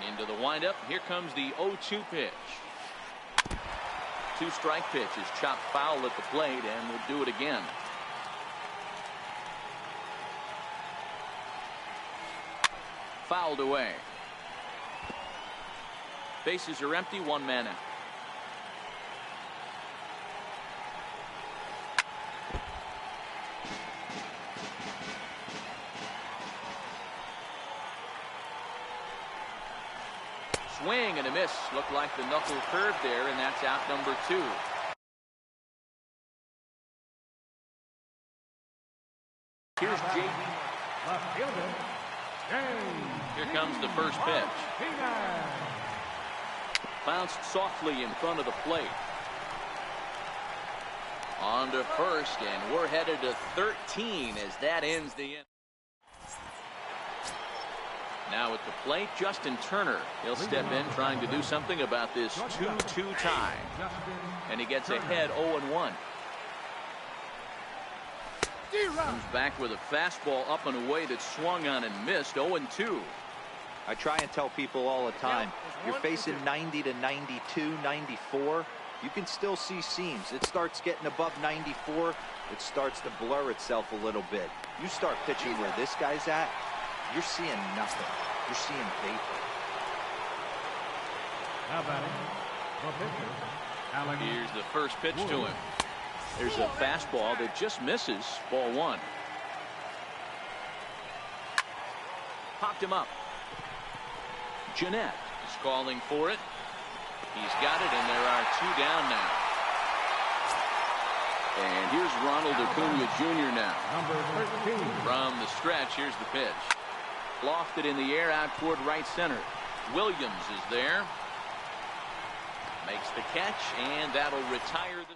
Into the windup. Here comes the 0-2 pitch. 2-strike pitch is chopped foul at the plate, and will do it again. Fouled away. Bases are empty. 1 man out. Swing and a miss. Looked like the knuckle curve there, and that's out number 2. Here's J.D. Here comes the first pitch. Bounced softly in front of the plate. On to first, and we're headed to 13 as that ends the inning. Now at the plate, Justin Turner. He'll step in trying to do something about this 2-2 tie. And he gets ahead 0-1. Comes back with a fastball up and away that swung on and missed. 0-2. I try and tell people all the time, you're facing 90 to 92, 94. You can still see seams. It starts getting above 94. It starts to blur itself a little bit. You start pitching where this guy's at, you're seeing nothing. You're seeing vapor. Here's the first pitch to him. There's a fastball that just misses. Ball 1. Popped him up. Jeanette is calling for it. He's got it, and there are 2 down now. And here's Ronald Acuna Jr. now. Number 13. From the stretch, here's the pitch. Lofted in the air out toward right center. Williams is there. Makes the catch, and that'll retire the.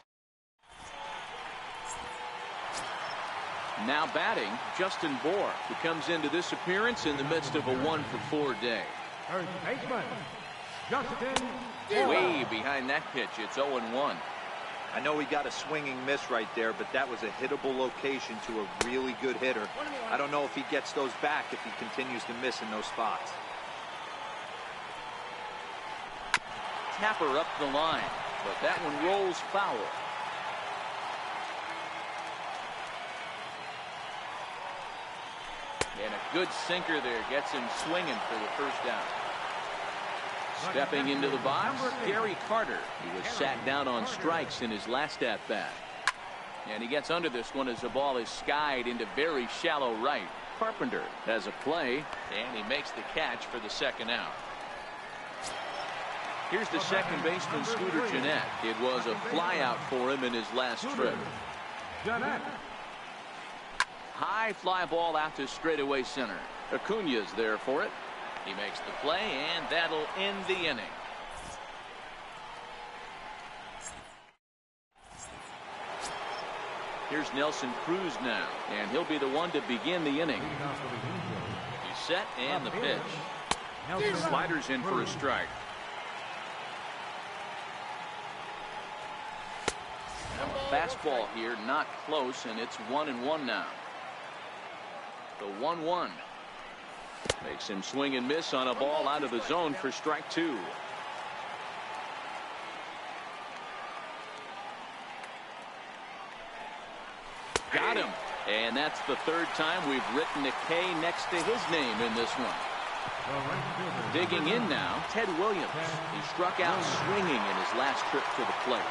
Now batting, Justin Bohr, who comes into this appearance in the midst of a 1 for 4 day. First baseman, Justin Bohr. Way behind that pitch, it's 0-1. I know he got a swinging miss right there, but that was a hittable location to a really good hitter. I don't know if he gets those back if he continues to miss in those spots. Tapper up the line, but that one rolls foul. And a good sinker there gets him swinging for the first down. Stepping into the box, Gary Carter, who was sat down on strikes in his last at-bat. And he gets under this one as the ball is skied into very shallow right. Carpenter has a play, and he makes the catch for the second out. Here's the second baseman, Scooter Gennett. It was a flyout for him in his last trip. High fly ball out to straightaway center. Acuna's there for it. He makes the play, and that'll end the inning. Here's Nelson Cruz now, and he'll be the one to begin the inning. He's set, and the pitch. Sliders in for a strike. Fastball here, not close, and it's 1-1 now. The 1-1 makes him swing and miss on a ball out of the zone for strike 2. Got him. And that's the third time we've written a K next to his name in this one. Digging in now, Ted Williams. He struck out swinging in his last trip to the plate.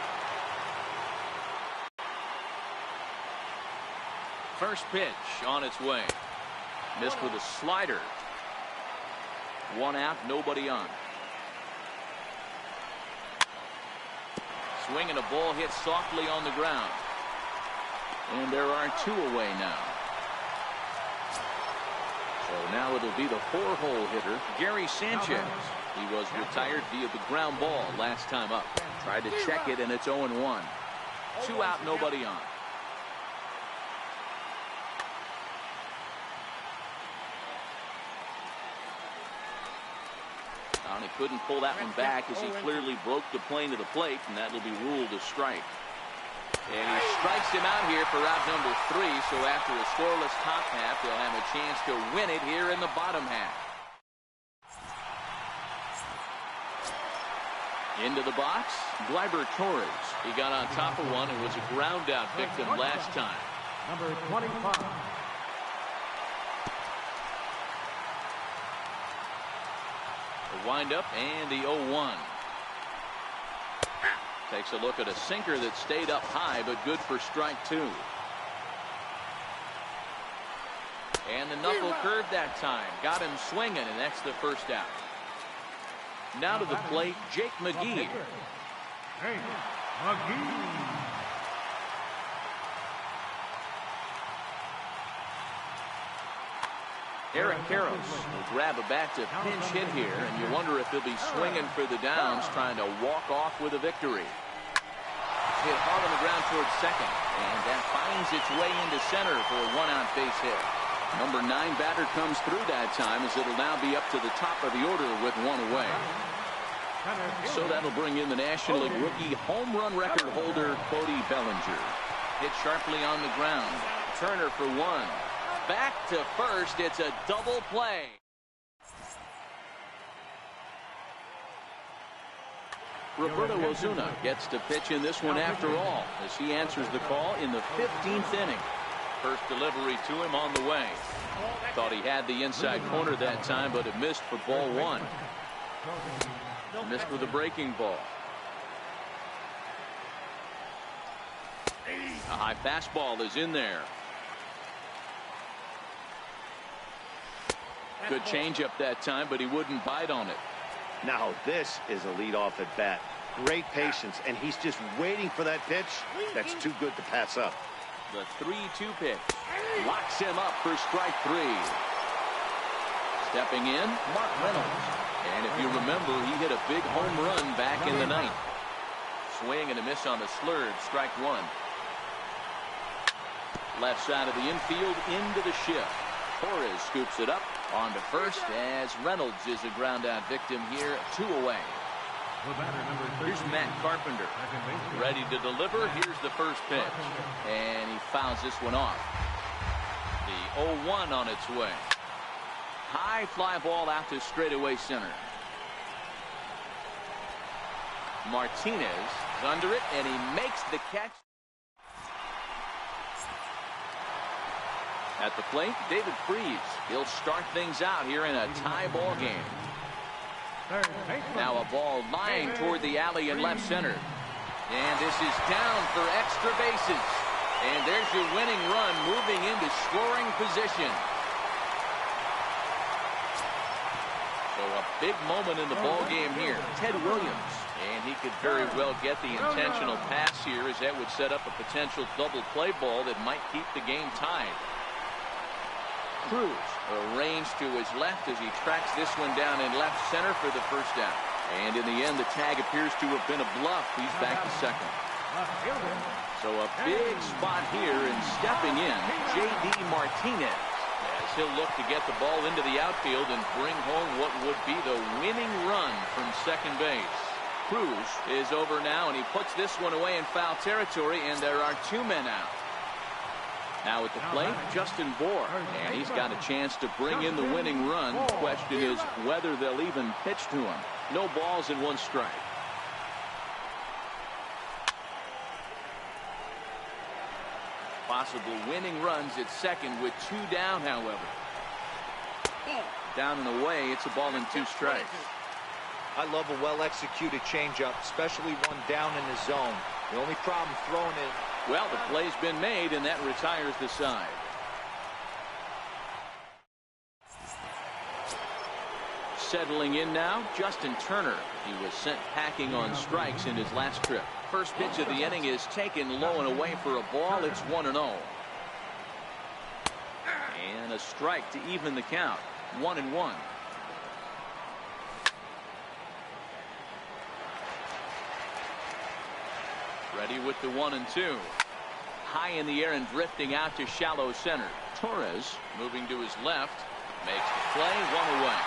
First pitch on its way. Missed with a slider. 1 out, nobody on. Swinging a ball hit softly on the ground. And there are 2 away now. So now it'll be the 4-hole hitter, Gary Sanchez. He was retired via the ground ball last time up. Tried to check it, and it's 0-1. 2 out, nobody on. He couldn't pull that one back as he clearly broke the plane to the plate, and that'll be ruled a strike. And he strikes him out here for out number 3, so after a scoreless top half, they'll have a chance to win it here in the bottom half. Into the box, Gleyber Torres. He got on top of one and was a ground out victim last time. Number 25. The windup and the 0-1. Takes a look at a sinker that stayed up high, but good for strike 2. And the knuckle curve that time. Got him swinging, and that's the first out. Now to the plate, Jake McGee. Eric Karros will grab a bat to pinch hit here, and you wonder if he'll be swinging for the downs, trying to walk off with a victory. Hit hard on the ground towards second, and that finds its way into center for a 1-out base hit. Number 9 batter comes through that time, as it'll now be up to the top of the order with 1 away. So that'll bring in the National League rookie home run record holder, Cody Bellinger. Hit sharply on the ground. Turner for 1. Back to first. It's a double play. Roberto Ozuna gets to pitch in this one after all, as he answers the call in the 15th inning. First delivery to him on the way. Thought he had the inside corner that time, but it missed for ball 1. Missed with a breaking ball. A high fastball is in there. Good changeup that time, but he wouldn't bite on it. Now this is a leadoff at bat. Great patience, and he's just waiting for that pitch. That's too good to pass up. The 3-2 pitch locks him up for strike 3. Stepping in, Mark Reynolds. And if you remember, he hit a big home run back in the 9th. Swing and a miss on the slurve, strike 1. Left side of the infield into the shift. Torres scoops it up onto first as Reynolds is a ground out victim here, 2 away. Here's Matt Carpenter ready to deliver. Here's the first pitch, and he fouls this one off. The 0-1 on its way. High fly ball out to straightaway center. Martinez is under it, and he makes the catch. At the plate, David Freese. He'll start things out here in a tie ball game. Now a ball lined toward the alley in left center. And this is down for extra bases. And there's your winning run moving into scoring position. So a big moment in the ball game here. Ted Williams. And he could very well get the intentional pass here, as that would set up a potential double play ball that might keep the game tied. Cruz arranged to his left as he tracks this one down in left center for the first out. And in the end, the tag appears to have been a bluff. He's back to second. So a big spot here, and stepping in, J.D. Martinez, as he'll look to get the ball into the outfield and bring home what would be the winning run from second base. Cruz is over now, and he puts this one away in foul territory, and there are 2 men out. Now at the plate, Justin Bohr, and he's got a chance to bring in the winning run. Question is whether they'll even pitch to him. No balls and 1 strike. Possible winning runs at second with 2 down, however. Down and away, it's a ball and 2 strikes. I love a well-executed changeup, especially one down in the zone. The only problem throwing it. Well, the play's been made, and that retires the side. Settling in now, Justin Turner. He was sent packing on strikes in his last trip. First pitch of the inning is taken low and away for a ball. It's 1-0. And a strike to even the count. 1-1. Ready with the 1-2. High in the air and drifting out to shallow center. Torres moving to his left. Makes the play. 1 away.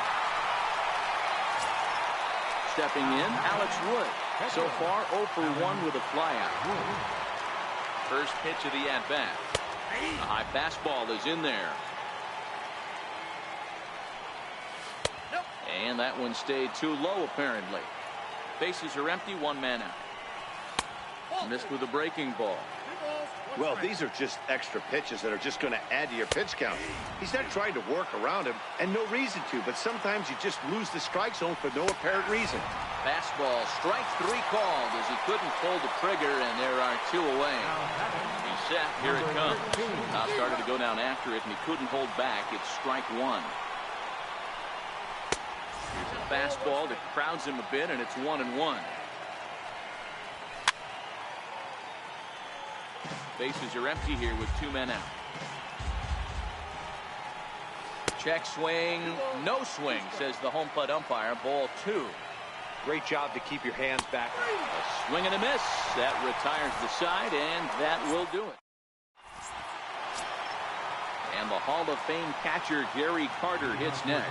Stepping in, Alex Wood. So far 0 for 1 with a flyout. First pitch of the at-bat. A high fastball is in there. And that one stayed too low apparently. Bases are empty, 1 man out. Missed with a breaking ball. Well, these are just extra pitches that are just going to add to your pitch count. He's not trying to work around him, and no reason to, but sometimes you just lose the strike zone for no apparent reason. Fastball, strike 3 called as he couldn't pull the trigger, and there are 2 away. He's set, here it comes. Now started to go down after it, and he couldn't hold back. It's strike 1. Here's a fastball that crowds him a bit, and it's 1-1. Bases are empty here with 2 men out. Check swing, no swing, says the home plate umpire. Ball 2. Great job to keep your hands back. A swing and a miss. That retires the side, and that will do it. And the Hall of Fame catcher Gary Carter hits next.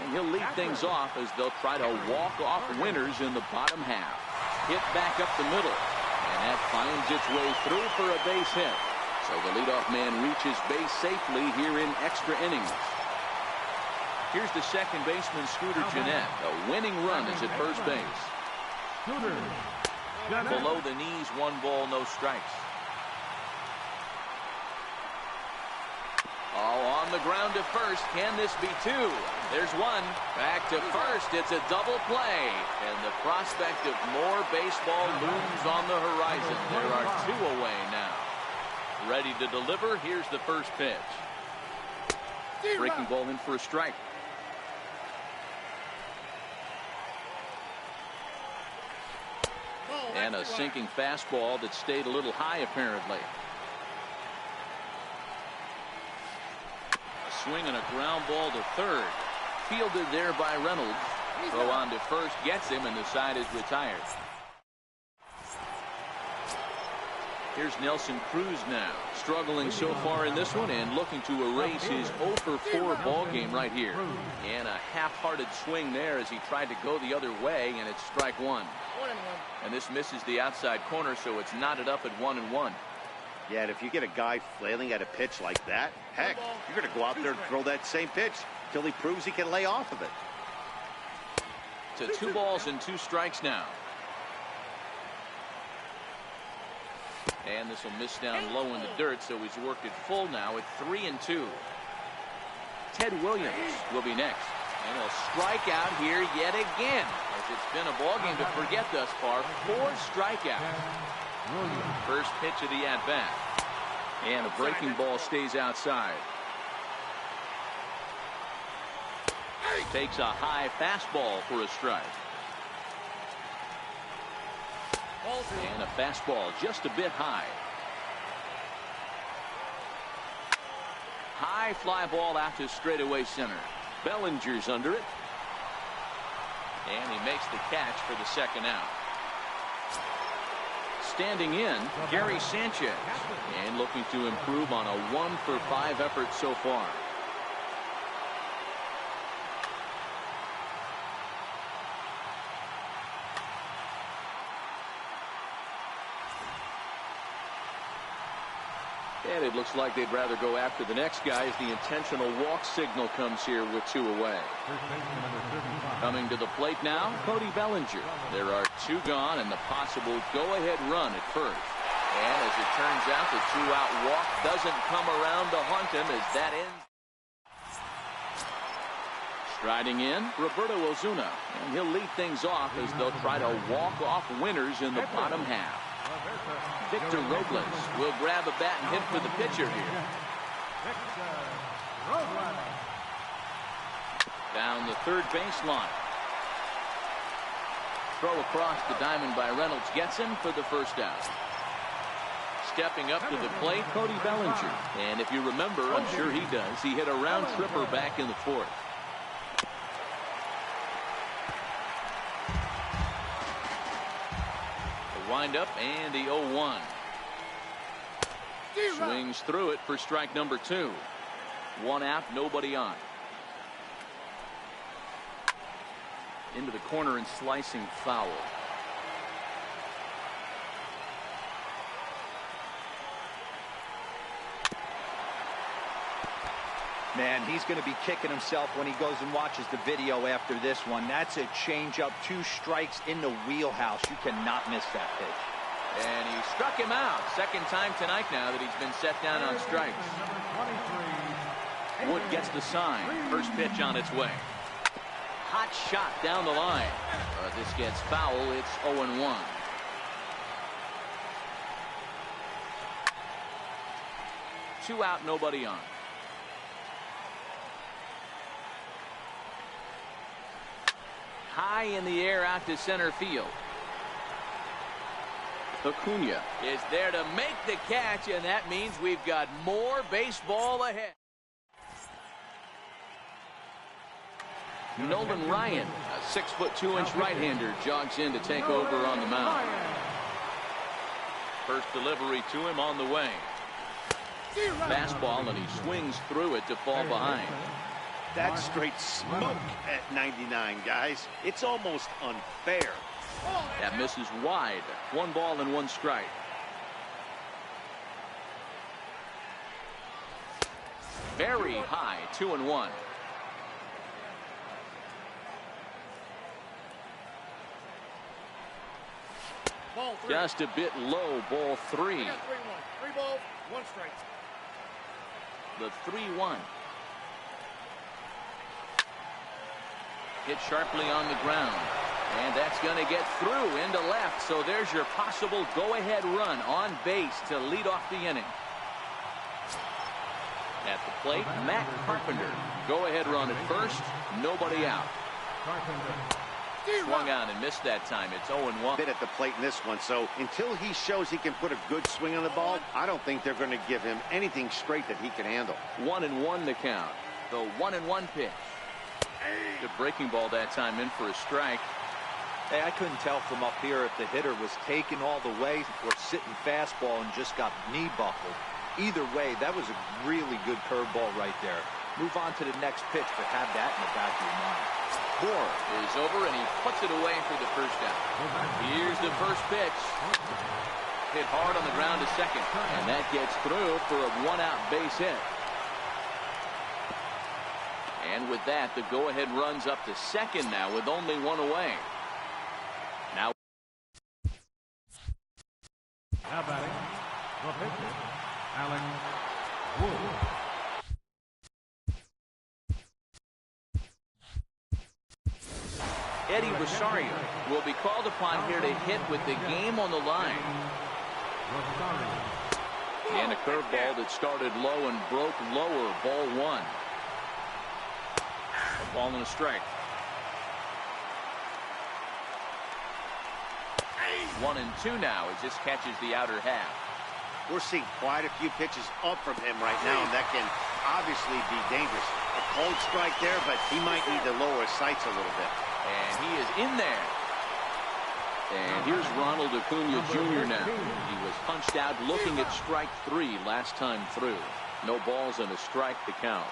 And he'll lead things off as they'll try to walk off winners in the bottom half. Hit back up the middle. And that finds its way through for a base hit. So the leadoff man reaches base safely here in extra innings. Here's the second baseman, Scooter Gennett. A winning run is at first base. Below the knees, 1 ball, no strikes. Oh, on the ground to first. Can this be 2? There's 1. Back to first. It's a double play. And the prospect of more baseball looms on the horizon. There are 2 away now. Ready to deliver. Here's the first pitch. Breaking ball in for a strike. And a sinking fastball that stayed a little high apparently. Swing and a ground ball to third. Fielded there by Reynolds. Throw on to first gets him, and the side is retired. Here's Nelson Cruz now. Struggling so far in this one and looking to erase his 0 for 4 ball game right here. And a half-hearted swing there as he tried to go the other way, and it's strike 1. And this misses the outside corner, so it's knotted up at 1-1. Yeah, and if you get a guy flailing at a pitch like that, heck, you're going to go out there and throw that same pitch till he proves he can lay off of it. To 2 balls and 2 strikes now. And this will miss down low in the dirt, so he's worked it full now at 3-2. Ted Williams will be next. And he'll strike out here yet again, as it's been a ball game to forget thus far. 4 strikeouts. First pitch of the at-bat. And a breaking ball stays outside. Takes a high fastball for a strike. And a fastball just a bit high. High fly ball out to straightaway center. Bellinger's under it. And he makes the catch for the second out. Standing in, Gary Sanchez. And looking to improve on a 1 for 5 effort so far. And it looks like they'd rather go after the next guy as the intentional walk signal comes here with 2 away. Coming to the plate now, Cody Bellinger. There are 2 gone and the possible go-ahead run at first. And as it turns out, the 2-out walk doesn't come around to haunt him as that ends. Striding in, Roberto Ozuna. And he'll lead things off as they'll try to walk off winners in the bottom half. Victor Robles will grab a bat and hit for the pitcher here. Down the third baseline. Throw across the diamond by Reynolds gets him for the first out. Stepping up to the plate, Cody Bellinger. And if you remember, I'm sure he does, he hit a round tripper back in the 4th. Wind up and the 0-1. Swings through it for strike number 2. 1 out, nobody on. Into the corner and slicing foul. Man, he's going to be kicking himself when he goes and watches the video after this one. That's a changeup, 2 strikes in the wheelhouse. You cannot miss that pitch. And he struck him out. Second time tonight now that he's been set down on strikes. Wood gets the sign. First pitch on its way. Hot shot down the line. This gets foul. It's 0-1. Two out, nobody on. High in the air out to center field. Acuna is there to make the catch, and that means we've got more baseball ahead. Nolan Ryan, a 6'2" right-hander, jogs in to take over on the mound. First delivery to him on the way. Fastball, and he swings through it to fall behind. That's straight smoke at 99, guys. It's almost unfair. That misses wide. 1 ball and 1 strike. Very high, 2-1. Ball 3. Just a bit low, ball 3. I got 3-1. 3 balls, 1 strike. The 3-1. Hit sharply on the ground. And that's going to get through into left. So there's your possible go-ahead run on base to lead off the inning. At the plate, Matt Carpenter. Go-ahead run at first. Nobody out. Swung out and missed that time. It's 0-1. Bit at the plate in this one, so until he shows he can put a good swing on the ball, I don't think they're going to give him anything straight that he can handle. 1-1 to count. The 1-1 pitch. The breaking ball that time in for a strike. Hey, I couldn't tell from up here if the hitter was taken all the way or sitting fastball and just got knee buckled. Either way, that was a really good curveball right there. Move on to the next pitch, but have that in the back of your mind. Moore is over, and he puts it away for the first out. Here's the first pitch. Hit hard on the ground to second, and that gets through for a 1-out base hit. And with that, the go-ahead runs up to second now with only 1 away. Now batting, the pitcher, Alex Wood. Eddie Rosario will be called upon here to hit with the game on the line. And a curveball that started low and broke lower, ball 1. A ball and a strike. 1-2 now as this catches the outer half. We're seeing quite a few pitches up from him right now, and that can obviously be dangerous. A cold strike there, but he might need to lower his sights a little bit. And he is in there. And here's Ronald Acuna Jr. now. He was punched out looking at strike 3 last time through. No balls and a strike to count.